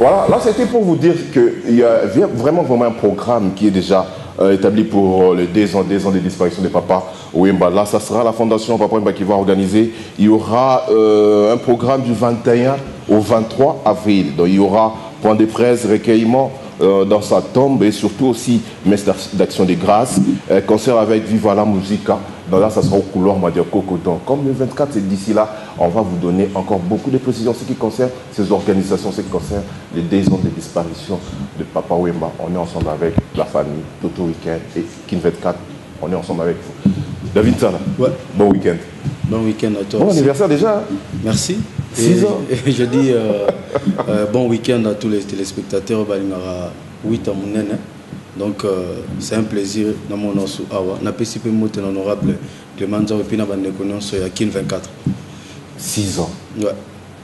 Voilà, là c'était pour vous dire qu'il y a vraiment un programme qui est déjà établi pour les 2 ans de disparition de Papa Wemba. Là, ça sera la fondation Papa Wemba qui va organiser. Il y aura un programme du 21 au 23 avril. Donc il y aura point de presse, recueillement dans sa tombe et surtout aussi messe d'action de grâce, concert avec Viva la Musica. Donc là, ça sera au couloir Madia Coco. Donc comme le 24, c'est d'ici là, on va vous donner encore beaucoup de précisions, ce qui concerne ces organisations, ce qui concerne les 2 ans de disparition de Papa Wemba. On est ensemble avec la famille, Toto Weekend et Kin 24. On est ensemble avec vous. David Sana, ouais. Bon week-end. Bon week-end à toi. Bon anniversaire déjà. Merci. 6 ans. Et je dis bon week-end à tous les téléspectateurs. Balimara 8 ans mon nene. Donc c'est un plaisir dans mon nom sous Awa. N'a pas si peu de honorable Clément Zao et puis n'a pas de connaissance sur Yakin 24. 6 ans. Ouais.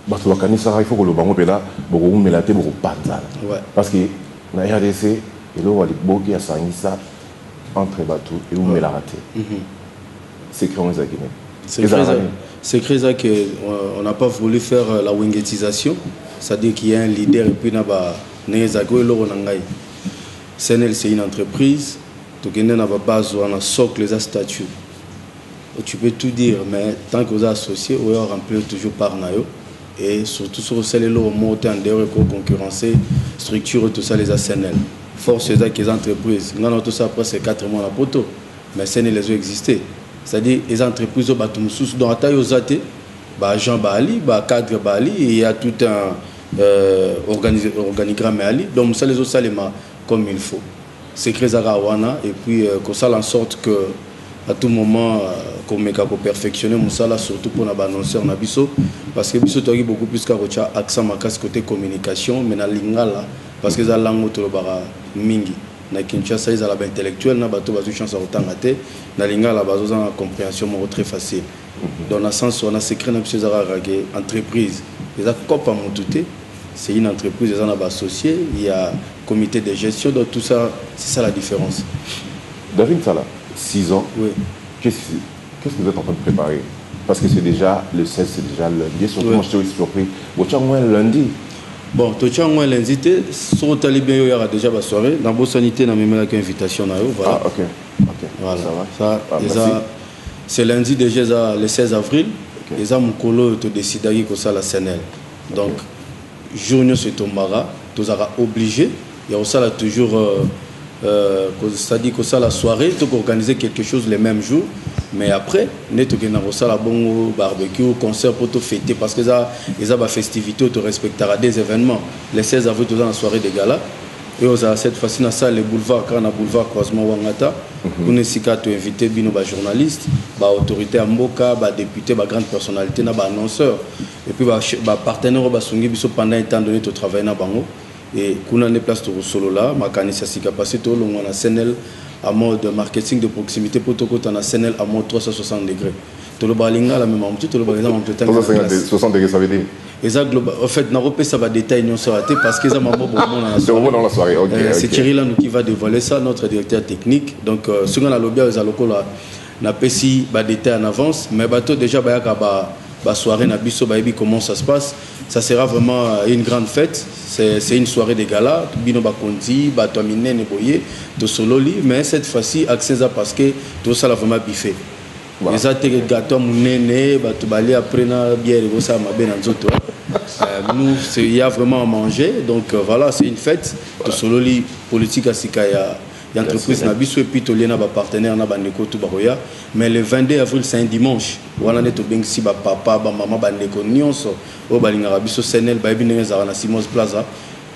Parce que il faut que le banc est là, beaucoup de mélaté, beaucoup de patin. Ouais. Parce que dans la RDC, il y a beaucoup de ça entre bateaux et où me l'a raté. C'est comment ça c'est très ça qu'on n'a pas voulu faire la wingetisation, c'est-à-dire qu'il y a un leader et puis Senel c'est une entreprise, donc il y a une base où on a socle les statuts. Tu peux tout dire, mais tant que vous êtes associé, vous allez remplir toujours par Nayo. Et surtout sur celles là, on monte en dehors pour concurrencer, structure tout ça les Senel. Force c'est ça que les entreprises, nous avons tout ça après c'est 4 mois à poto, mais Senel les a existé. C'est-à-dire les entreprises dont agent Bali, cadre Bali, il y a tout un organigramme Ali, donc ça les autres comme il faut. C'est très arawana et puis qu'on ça en sorte que à tout moment qu'on met qu'à perfectionner Moussala surtout pour l'annoncer en abisso parce que biso togi beaucoup plus qu'à accent makas côté communication mais na lingala parce que ça langue autour bara mingi na Kinshasa ils ont la intellectuel na bateau bazo chance à autant maté na lingala bazo en compréhension très facile dans le sens on a secret na biso zara ragé entreprise ils a copa moutouté c'est une entreprise ils en a associé il y a comité de gestion donc tout ça c'est ça la différence. David Sala 6 ans. Oui. Qu'est-ce que vous êtes en train de préparer? Parce que c'est déjà le 16, c'est déjà lundi. Surtout, moi, je suis aussi surpris. Vous êtes moins lundi. Bon, tu es moins lundi. Sur le talibé, il y aura déjà la soirée. Dans la sanité, on a même une invitation. Voilà. Ah, ok. Voilà. Ça va. C'est lundi déjà, le 16 avril. Et ça, mon colo te décide d'aller comme ça la CNL. Donc, journée sur ton mara, tu seras obligé. Il y a aussi toujours. C'est-à-dire que ça la soirée tu peux organiser quelque chose les mêmes jours mais après tu as la bon barbecue concert pour te fêter parce que ça ils ont festivité tu respecteras des événements les 16 avril tu as la soirée des galas et on a cette fois-ci dans ça les boulevards quand on a boulevard croisement Wangata on est si tu invité bino ba journaliste ba autorité à Mboka ba député ba grande personnalité na ba annonceur et puis ba partenaire ba songi biso pendant étant donné tu travailles na bango. Et qu'on a des places de solo là, ma canisse a capacité, on a CNL à mode marketing de proximité pour tout côté, on a CNL à mode 360 degrés. Tout le balinga la même chose, tout le balinga en 360 degrés, ça veut dire. Et ça, en fait, on a repéré ça va détailler non sur la tête parce que ça m'a beaucoup dans la soirée. C'est Thierry qui va dévoiler ça, notre directeur technique. Donc, ce qu'on a lobby aux locaux là, on a pessi va détailler en avance, mais bateau déjà bah soirée Nabiso Baby comment ça se passe ça sera vraiment une grande fête c'est une soirée de gala bino bakonzi batomine neboye to sololi mais cette fois-ci accès parce que tout ça l'a vraiment biffé les attaques gâteau munene batu bali après na bière et ça m'a bien nzoto nous il y a vraiment à manger donc voilà c'est une fête to sololi politique à sikaya l'entreprise Nabiso et puis Toliena ba partenaire na bandeko tout baroya mais le 22 avril c'est un dimanche wana neto bengsi ba papa ba maman bandeko nyonso o balinga biso Senel ba ebine za na Simons Plaza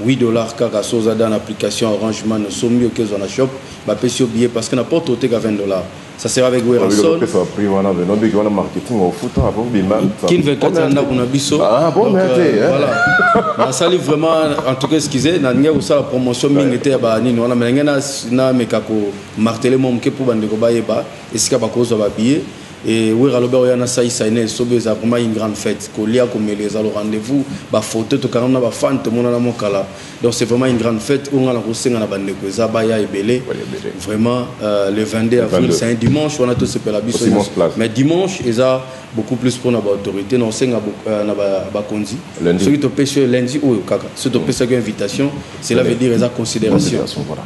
$8 kaka soza dans l'application arrangement no sombi que zona shop ba pesi billet parce que n'importe où t'es à $20 ça sera avec Weranson ça prix wana no big wana marketing au foot avant bima kin 24 na kuna biso ah bon mais voilà na sali vraiment en tout cas excusez na ngia usa la promotion mingi te ba nini wana menga na mekako marteler mom ke pour bandeko ba yeba esika ba kozo ba billet et oui Robert yana ça il sobe ça vraiment une grande fête kolia comme les alors rendez-vous ba photo to kanona ba fan to mona na mokala donc c'est vraiment une grande fête on a la rosenga na bandeko za ba ya ebele vraiment le 22 avril c'est un dimanche on a tous ce pelabiso mais dimanche et ça beaucoup plus pour notre autorité. Non, c'est Bakondi. Lundi. Ceux qui te pêchent lundi, ou Kaka. Ceux qui te pêchent une invitation, cela veut dire qu'ils ont considération.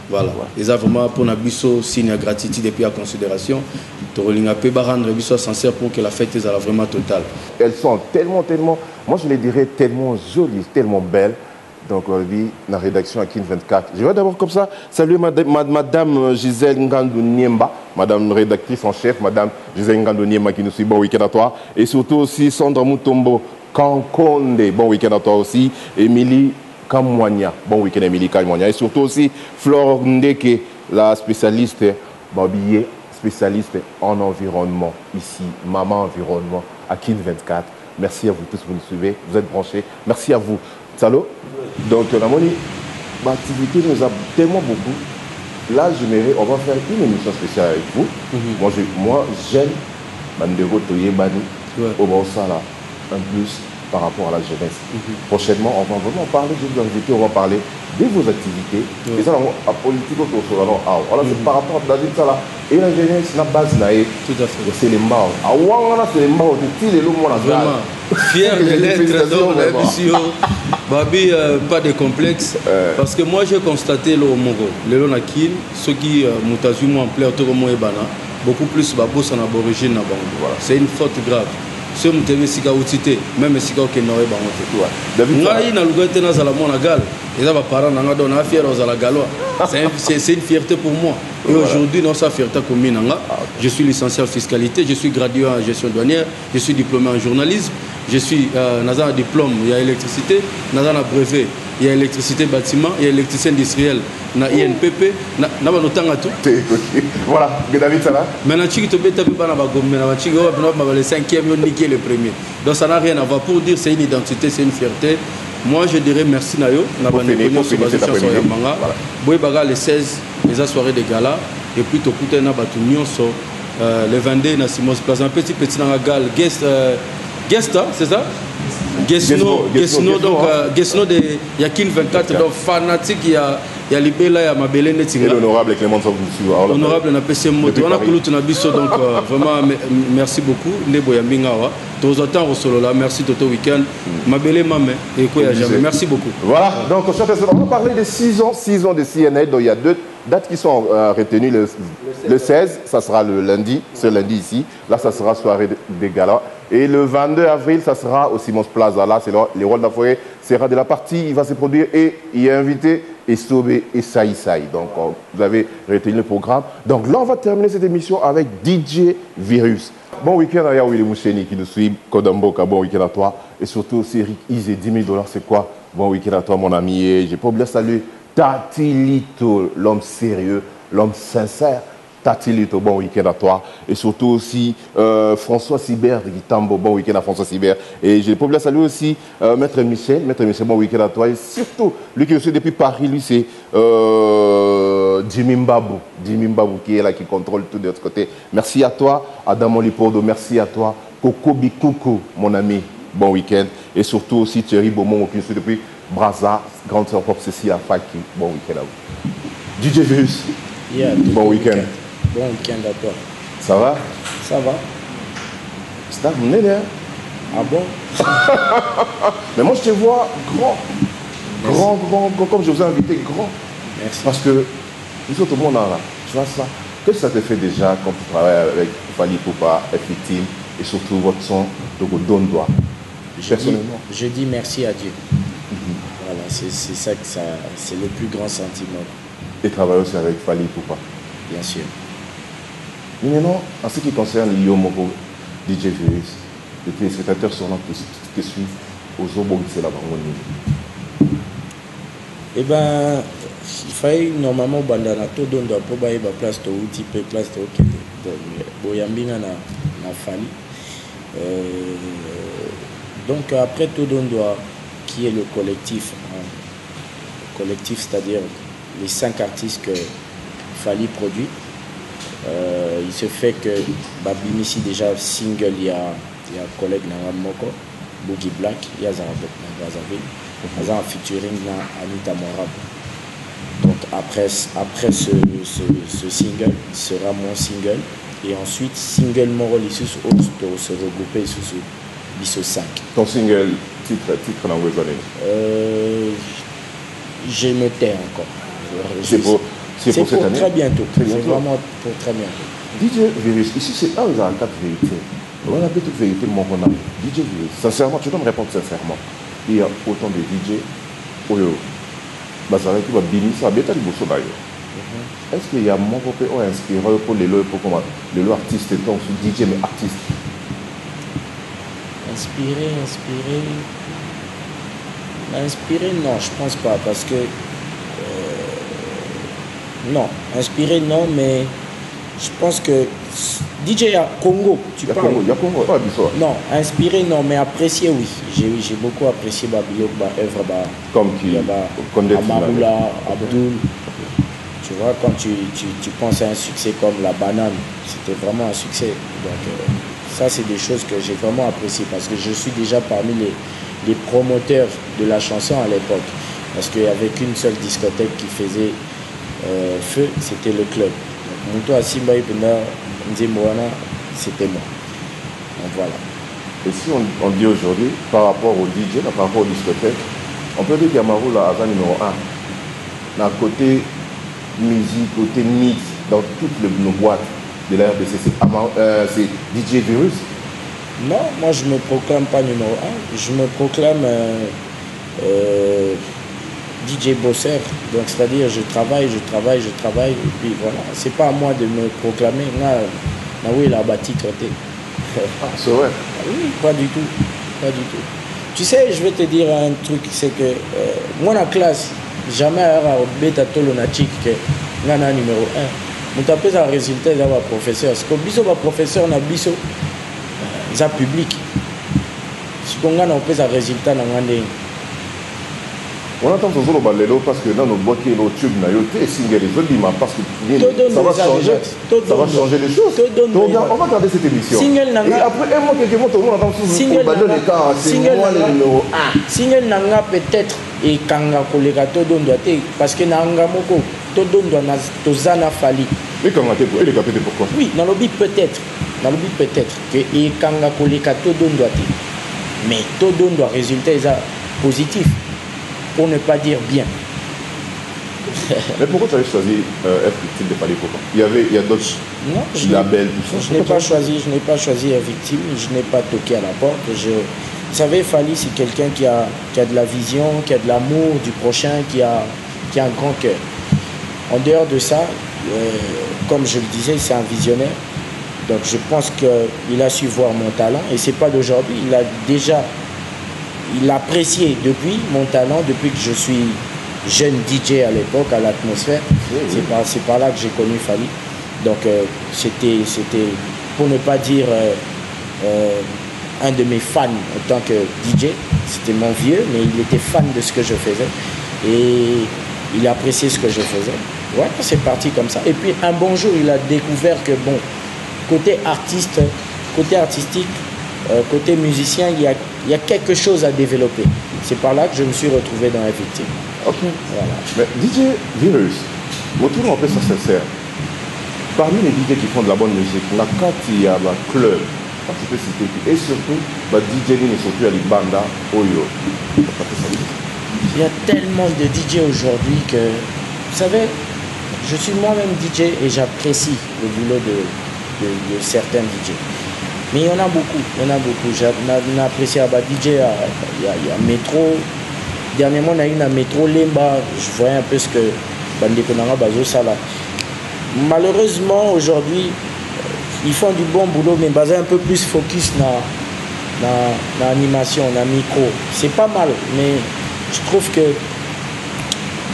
Voilà. Ils ont vraiment pour Nabiso signe de gratitude et puis à considération. Torolinga peut rendre Nabiso sincère pour que la fête soit vraiment totale. Elles sont tellement, moi je les dirais tellement jolies, tellement belles. Donc, on vit dans la rédaction à Kin 24. Je vais d'abord comme ça saluer madame Gisèle Ngandou Niemba, madame rédactrice en chef, madame Gisèle Ngandou Niemba qui nous suit. Bon week-end à toi. Et surtout aussi Sandra Mutombo Kankonde. Bon week-end à toi aussi. Émilie Kamwanya. Bon week-end Émilie Kamwanya. Et surtout aussi Flore Ndeke, la spécialiste, Babillet, spécialiste en environnement. Ici, Maman Environnement à Kin 24. Merci à vous tous, vous nous suivez, vous êtes branchés. Merci à vous. Salo. Donc, l'activité nous a tellement beaucoup. Là, on va faire une émission spéciale avec vous. Moi, j'aime Mandego Toyebani au Bansala, un plus par rapport à la jeunesse. Prochainement, on va vraiment parler, je vous invite, on va parler de vos activités. Et ça, la politique, c'est par rapport à la jeunesse. Et la jeunesse, la base, tout à fait. C'est les morts. C'est les morts, c'est les lots, vraiment. Fier de l'être, Babi, pas de complexe. Parce que moi, j'ai constaté le Mogo, le Lonakil, ceux qui m'ont en plaît, beaucoup plus babos en aborigine. C'est une faute grave. Si vous avez sika outité, même si vous avez bangoté. Moi, il y a un lugar qui est dans la gale. Et ça va parler dans la fière aux la galois. C'est une fierté pour moi. Et aujourd'hui, dans sa fierté commune, je suis licencié en fiscalité, je suis gradué en gestion douanière, je suis diplômé en journalisme, je suis dans un diplôme, il y a électricité, dans un brevet, il y a électricité bâtiment, il y a électricité industrielle, il y a INPP, il y a tout. Voilà, David, ça va. Maintenant, tu es le cinquième, le premier. Donc ça n'a rien à voir. Pour dire c'est une identité, c'est une fierté. Moi, je dirais merci Nayo. Le 16, les soirées de gala. Et puis, tu as le 22, na Simos Place. Un petit dans la gale. Guest, c'est ça? Guestno, donc Guestno de Yakin 24, donc fanatique, il y a Libela, il y a Mabélé Netinga. Et l'honorable Clément Sangoussu. Honorable na PC Moto. On a coulu ton abisso, donc vraiment merci beaucoup. Nebo Yambingawa. De temps en temps, merci Toto Weekend. Mabélé Mamé. Et quoi, jamais. Merci beaucoup. Voilà, donc on va parler des 6 ans de CNL. Donc il y a 2 dates qui sont retenues. Le 16, ça sera le lundi, ce lundi ici. Là, ça sera soirée des galas. Et le 22 avril, ça sera au Simons Plaza. Là, c'est le rôle d'Afoye. Sera de la partie, il va se produire et il est invité Esobé et Saïsaï. Donc, vous avez retenu le programme. Donc là, on va terminer cette émission avec DJ Virus. Bon week-end à Yaoui Moucheni qui nous suit. Kodamboka, bon week-end à toi. Et surtout aussi, Eric Izé, 10 000 $, c'est quoi? Bon week-end à toi, mon ami. Et j'ai pas oublié de saluer Tatilito, l'homme sérieux, l'homme sincère. Tatilito, bon week-end à toi. Et surtout aussi François Sibert de Guitambo, bon week-end à François Sibert. Et j'ai pas oublié de saluer aussi Maître Michel, bon week-end à toi. Et surtout, lui qui est aussi depuis Paris, lui c'est Jimmy Mbabou qui est là, qui contrôle tout de l'autre côté. Merci à toi, Adam Lipodo, merci à toi, Coco Bikoukou, mon ami, bon week-end. Et surtout aussi Thierry Beaumont qui est depuis Brazza, grande sœur propre Cécile Afaki, bon week-end à vous. DJ Virus, bon week-end. Bon week-end à toi. Ça va? Ça va. C'est un bon hein? Ah bon? Mais moi je te vois grand, comme je vous ai invité, grand. Merci. Parce que nous autres, on a là, tu vois ça. Qu'est-ce que ça te fait déjà quand tu travailles avec Fali Poupa, F-Team et surtout votre son de Don Doigt? Personnellement. Je dis merci à Dieu. Voilà, c'est ça que c'est le plus grand sentiment. Et travailler aussi avec Fali Poupa. Bien sûr. Mais maintenant, en ce qui concerne Yomoko, DJ Virus, les téléspectateurs sont là qui suivent aux Obo, c'est là-bas. Eh bien, il fallait normalement bandana tout donner pour bailler la place de outil, place de ok. Boyambina na Fali. Donc après tout doit qui est le collectif, c'est-à-dire les 5 artistes que Fali produit. Il se fait que Babim ici déjà single, il y a un collègue Nangam Moko, Boogie Black, il y a Zarabok Nangazaville, il y a un featuring dans Anita Morab. Donc après ce single, sera mon single et ensuite single moro lisusu oyo se regrouper lisusu biso 5. Ton single titre na ngwezane je me tais encore. C'est pour cette année. Très bientôt. C'est vraiment pour très bientôt. DJ Virus, ici c'est un des 4 vérités. On a toute vérité, mon qu'on a. DJ Virus, sincèrement, tu dois me répondre sincèrement. Il y a autant de DJ. Oyo, Bazaré qui va bénir ça, bêta du bosso d'ailleurs. Est-ce qu'il y a mon copain qui a inspiré pour les lois, pour comment les lois artistes et donc DJ mais artistes? Inspiré, non, je pense pas, parce que non, inspiré non, mais je pense que DJ à Congo, tu parles. Il y a Congo, pas d'histoire. Non, inspiré non, mais apprécié oui. J'ai beaucoup apprécié Babilok, œuvre comme qui, Amarula, Abdul. Tu vois, quand tu penses à un succès comme La Banane, c'était vraiment un succès. Donc ça, c'est des choses que j'ai vraiment appréciées parce que je suis déjà parmi les promoteurs de la chanson à l'époque. Parce qu'il n'y avait qu'une seule discothèque qui faisait feu, c'était le club. Monto à Simba et Nzemboana, c'était moi. Donc voilà. Et si on dit aujourd'hui, par rapport au DJ, par rapport aux discothèques, on peut dire qu'il y a Maroula Azan numéro 1. D'un côté musique, côté mix, dans toutes nos boîtes de la RDC, c'est DJ Virus? Non, moi je ne me proclame pas numéro 1, je me proclame DJ bosseur. Donc c'est-à-dire je travaille, et puis voilà. C'est pas à moi de me proclamer. Oui, la bâti côté. C'est vrai? Oui, pas du tout. Tu sais, je vais te dire un truc, c'est que moi dans la classe, jamais à bêta tolo na chic que ngana numéro 1. Mon tapé ça résultat là va professeur. Ce que biso va professeur na biso ça public. Si on a un résultat dans ngandé. On attend toujours le balélo parce que dans nos boîtes et nos tubes na yoté single les autres parce que ça va changer les choses. Donc on va regarder cette émission. Single et après un mois quelques mois on attend toujours le balélo c'est moi le numéro 1. Single nanga peut-être et kanga koleka todo ndoate parce que nanga moko todo ndo na tozana fali. Mais comment tu peux les capter pourquoi? Oui, dans le but peut-être que et kanga koleka todo ndoate. Mais todo ndo résultat est positif. Pour ne pas dire bien. Mais pourquoi tu avais choisi F-Victime de Fali pourquoi? Il y a d'autres labels, tout ça. Je n'ai pas choisi F-Victime, je n'ai pas toqué à la porte. Vous savez, Fali, c'est quelqu'un qui a de la vision, qui a de l'amour du prochain, qui a un grand cœur. En dehors de ça, comme je le disais, c'est un visionnaire. Donc je pense qu'il a su voir mon talent et c'est pas d'aujourd'hui. Il appréciait depuis mon talent, depuis que je suis jeune DJ à l'époque, à l'atmosphère. Oui. C'est par là que j'ai connu Fali. Donc c'était, pour ne pas dire un de mes fans en tant que DJ. C'était mon vieux, mais il était fan de ce que je faisais. Et il appréciait ce que je faisais. Ouais, c'est parti comme ça. Et puis un bon jour, il a découvert que bon, côté artiste, côté artistique, côté musicien, il y a quelque chose à développer. C'est par là que je me suis retrouvé dans la victime. Ok. Voilà. Mais DJ Virus, mon tour en fait ça sincère. Parmi les DJ qui font de la bonne musique, quand il y a un club, quand tu peux citer, et surtout, DJ Lini surtout à l'Ibanda, Oyo. Il y a tellement de DJ aujourd'hui que, vous savez, je suis moi-même DJ et j'apprécie le boulot de certains DJ. Mais il y en a beaucoup. J'ai apprécié à DJ, il y a Métro. Dernièrement, on a eu un Métro Lemba. Je voyais un peu ce que Bandekonanga Bazo Sala. Malheureusement, aujourd'hui, ils font du bon boulot, mais basé un peu plus focus dans l'animation, dans le micro. C'est pas mal, mais je trouve que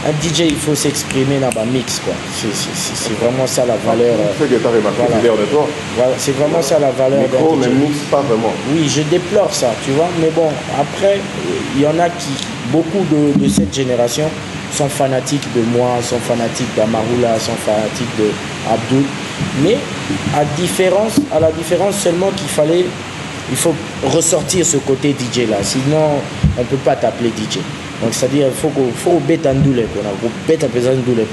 un DJ, il faut s'exprimer dans un mix, quoi. C'est vraiment ça la valeur. C'est vraiment ça la valeur d'un DJ. Mais mix pas vraiment. Oui, je déplore ça, tu vois. Mais bon, après, il y en a beaucoup de cette génération sont fanatiques de moi, sont fanatiques d'Amarula, sont fanatiques de Abdul. Mais à la différence seulement il faut ressortir ce côté DJ là. Sinon, on ne peut pas t'appeler DJ. Donc c'est-à-dire il faut bête en douleur, qu'on a bête à pesant douleur.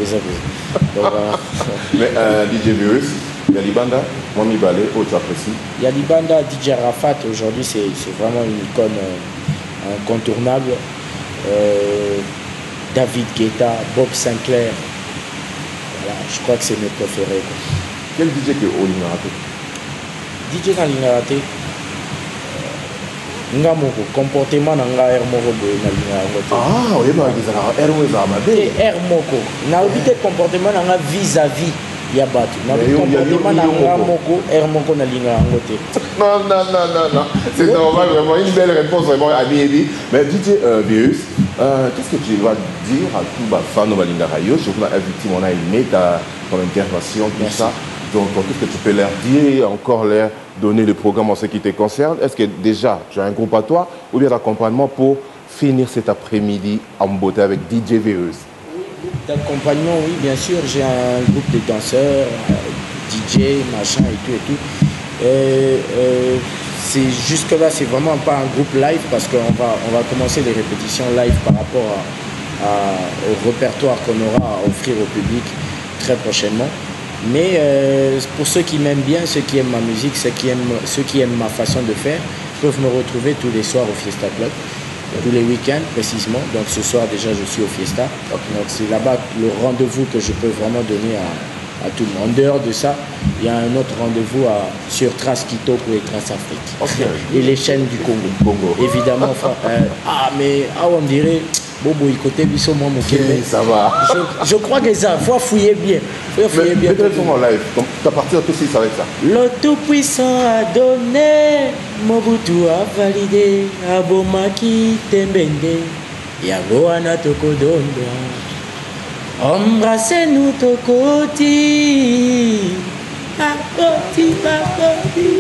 Mais DJ Virus, Yalibanda, Mwami Balé, où tu apprécies? Yalibanda, DJ Rafat, aujourd'hui, c'est vraiment une icône incontournable. David Guetta, Bob Sinclair. Voilà, je crois que c'est mes préférés. Quoi. Quel DJ que Oli n'a raté? DJ dans l'Ingarate, nga moko comportement na nga air moko boye na linga ngote. Ah, oui, bah ils ont air où ça m'a Et air moko. Na obité comportement na nga vis-à-vis ya batu. Na comportement na nga moko air moko na linga ngote. Non, non, non, non, non. C'est normal, vraiment une belle réponse, vraiment Abi. Mais DJ Virus, qu'est-ce que tu vas dire à tous les fans de Malinga Rayo, surtout la victime, on a aimé ton intervention, tout Merci. ça. Donc, qu'est-ce que tu peux leur dire et encore leur donner le programme en ce qui te concerne? Est-ce que déjà, tu as un groupe à toi ou bien d'accompagnement pour finir cet après-midi en beauté avec DJ Virus? Oui, groupe d'accompagnement, oui, bien sûr. J'ai un groupe de danseurs, DJ, machin et tout et tout. Jusque-là, c'est vraiment pas un groupe live parce qu'on va commencer les répétitions live par rapport au répertoire qu'on aura à offrir au public très prochainement. Mais pour ceux qui m'aiment bien, ceux qui aiment ma musique, ceux qui aiment ma façon de faire, peuvent me retrouver tous les soirs au Fiesta Club, tous les week-ends précisément. Donc ce soir déjà je suis au Fiesta. Donc c'est là-bas le rendez-vous que je peux vraiment donner à tout le monde. En dehors de ça, il y a un autre rendez-vous sur Trace Kitoko et Trace Afrique. Okay. Et les chaînes du Congo. Évidemment, mais on dirait... Bobo, côté Bissot, moi, mon Okay, ça va. Je crois que ça, il faut fouiller bien. Mais peut-être en live, à partir de tout ça avec ça. Le Tout-Puissant a donné, Mobutu a validé, Abomaki Tembende, Yagoana Tokodonda. Embrassez-nous Tokoti, Akoti, Akoti.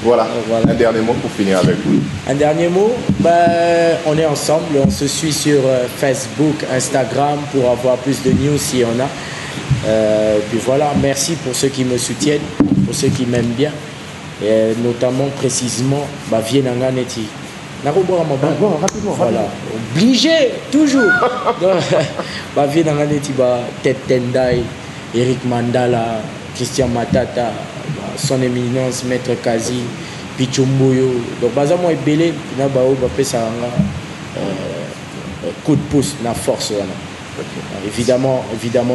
Voilà, un dernier mot pour finir avec vous. Un dernier mot, on est ensemble, on se suit sur Facebook, Instagram pour avoir plus de news s'il y en a. Puis voilà, merci pour ceux qui me soutiennent, pour ceux qui m'aiment bien, et notamment précisément Vienanga Neti. Rapidement. Voilà, obligé, toujours. Vienanga Neti, Ted Tendai, Eric Mandala, Christian Matata, son éminence Maître Kazi, Pichumbuyo. Donc bazamo est belé, na bao ba pesa coup de pouce, na force. Évidemment,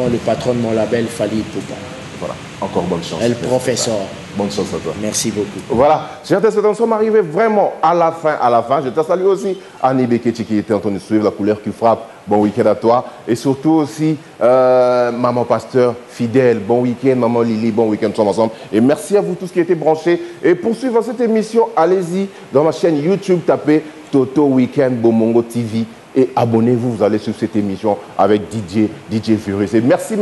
le patron de mon label, Fali Poupa. Voilà, encore bonne chance. Le professeur. Bonne chance à toi. Merci beaucoup. Voilà, chers téléspectateurs, nous sommes arrivés vraiment à la fin. Je te salue aussi Annie Bekechi qui était en train de suivre la couleur qui frappe. Bon week-end à toi. Et surtout aussi, Maman Pasteur, fidèle. Bon week-end, Maman Lily, bon week-end, nous sommes ensemble. Et merci à vous tous qui étaient branchés. Et pour suivre cette émission, allez-y dans ma chaîne YouTube, tapez Toto Weekend Bomongo TV. Et abonnez-vous, vous allez suivre cette émission avec DJ Virus. Et merci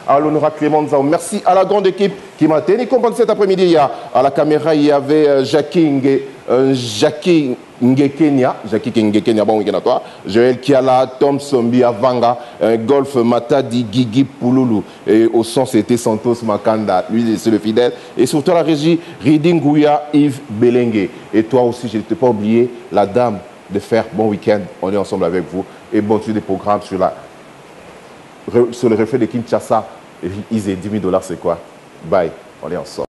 à l'honorable Clément Nzao. Merci à la grande équipe qui m'a tenu compagnie cet après-midi. À la caméra, il y avait Jackie Ngekenya, bon week-end à toi. Joël Kiala, Tom Sombi, Avanga, Golf Matadi, Gigi Pouloulou. Et au son, c'était Santos Makanda. Lui, c'est le fidèle. Et surtout à la régie, Riding Gouya, Yves Belengue. Et toi aussi, je ne t'ai pas oublié, la dame de faire bon week-end. On est ensemble avec vous. Et bon, tu as des programmes sur le reflet de Kinshasa. Ils aient $10 000, c'est quoi? Bye. On est ensemble.